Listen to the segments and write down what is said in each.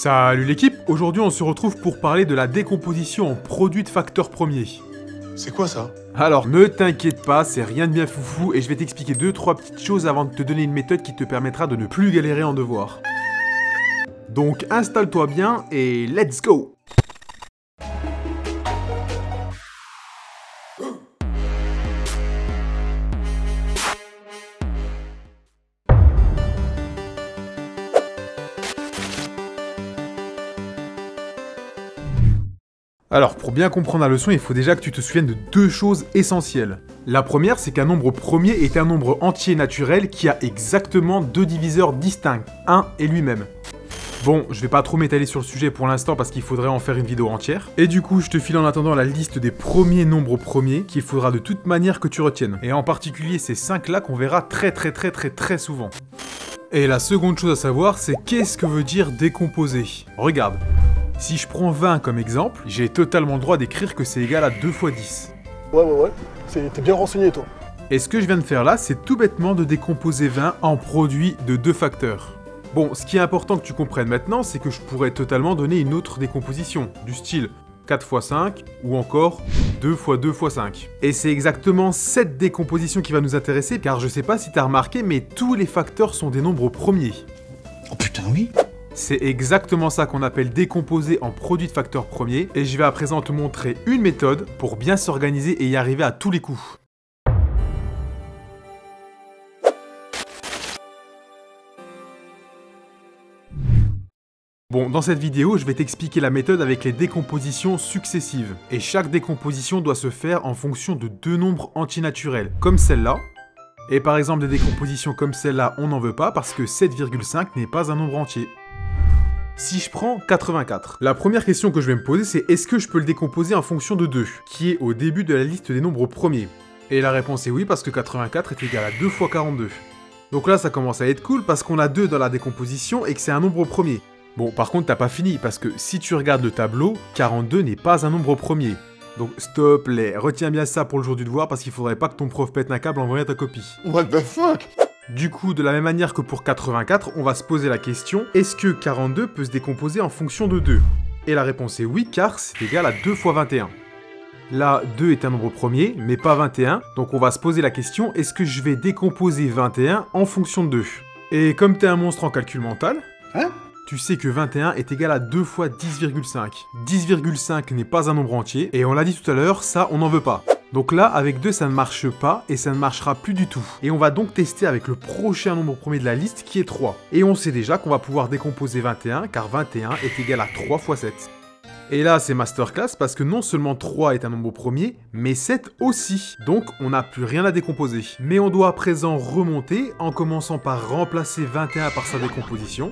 Salut l'équipe, aujourd'hui on se retrouve pour parler de la décomposition en produits de facteurs premiers. C'est quoi ça? Alors ne t'inquiète pas, c'est rien de bien foufou et je vais t'expliquer 2-3 petites choses avant de te donner une méthode qui te permettra de ne plus galérer en devoirs. Donc installe-toi bien et let's go! Alors, pour bien comprendre la leçon, il faut déjà que tu te souviennes de deux choses essentielles. La première, c'est qu'un nombre premier est un nombre entier naturel qui a exactement deux diviseurs distincts, 1 et lui-même. Bon, je vais pas trop m'étaler sur le sujet pour l'instant parce qu'il faudrait en faire une vidéo entière. Et du coup, je te file en attendant la liste des premiers nombres premiers qu'il faudra de toute manière que tu retiennes. Et en particulier ces 5 là qu'on verra très souvent. Et la seconde chose à savoir, c'est qu'est-ce que veut dire décomposer. Regarde. Si je prends 20 comme exemple, j'ai totalement le droit d'écrire que c'est égal à 2 fois 10. Ouais. T'es bien renseigné, toi. Et ce que je viens de faire là, c'est tout bêtement de décomposer 20 en produit de deux facteurs. Bon, ce qui est important que tu comprennes maintenant, c'est que je pourrais totalement donner une autre décomposition, du style 4 fois 5, ou encore 2 fois 2 fois 5. Et c'est exactement cette décomposition qui va nous intéresser, car je sais pas si t'as remarqué, mais tous les facteurs sont des nombres premiers. Oh putain, oui. C'est exactement ça qu'on appelle décomposer en produit de facteurs premiers, et je vais à présent te montrer une méthode pour bien s'organiser et y arriver à tous les coups. Bon, dans cette vidéo, je vais t'expliquer la méthode avec les décompositions successives, et chaque décomposition doit se faire en fonction de deux nombres entiers naturels, comme celle-là. Et par exemple, des décompositions comme celle-là, on n'en veut pas parce que 7,5 n'est pas un nombre entier. Si je prends 84, la première question que je vais me poser, c'est est-ce que je peux le décomposer en fonction de 2, qui est au début de la liste des nombres premiers? Et la réponse est oui, parce que 84 est égal à 2 fois 42. Donc là, ça commence à être cool, parce qu'on a 2 dans la décomposition et que c'est un nombre premier. Bon, par contre, t'as pas fini, parce que si tu regardes le tableau, 42 n'est pas un nombre premier. Donc stop, retiens bien ça pour le jour du devoir, parce qu'il faudrait pas que ton prof pète un câble en voyant ta copie. What the fuck? Du coup, de la même manière que pour 84, on va se poser la question, est-ce que 42 peut se décomposer en fonction de 2? Et la réponse est oui, car c'est égal à 2 fois 21. Là, 2 est un nombre premier, mais pas 21, donc on va se poser la question, est-ce que je vais décomposer 21 en fonction de 2? Et comme t'es un monstre en calcul mental, tu sais que 21 est égal à 2 fois 10,5. 10,5 n'est pas un nombre entier, et on l'a dit tout à l'heure, ça on n'en veut pas. Donc là, avec 2, ça ne marche pas, et ça ne marchera plus du tout. Et on va donc tester avec le prochain nombre premier de la liste, qui est 3. Et on sait déjà qu'on va pouvoir décomposer 21, car 21 est égal à 3 fois 7. Et là, c'est masterclass, parce que non seulement 3 est un nombre premier, mais 7 aussi. Donc, on n'a plus rien à décomposer. Mais on doit à présent remonter, en commençant par remplacer 21 par sa décomposition,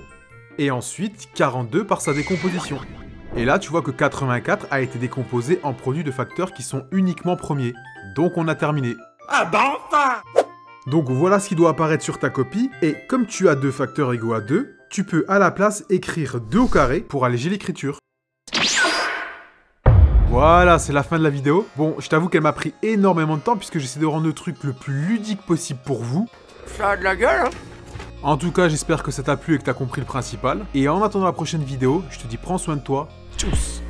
et ensuite 42 par sa décomposition. Et là, tu vois que 84 a été décomposé en produits de facteurs qui sont uniquement premiers. Donc on a terminé. Ah bah enfin! Donc voilà ce qui doit apparaître sur ta copie, et comme tu as deux facteurs égaux à 2, tu peux à la place écrire 2 au carré pour alléger l'écriture. Voilà, c'est la fin de la vidéo. Bon, je t'avoue qu'elle m'a pris énormément de temps puisque j'essaie de rendre le truc le plus ludique possible pour vous. Ça a de la gueule, hein? En tout cas, j'espère que ça t'a plu et que t'as compris le principal. Et en attendant la prochaine vidéo, je te dis prends soin de toi. Tchuss!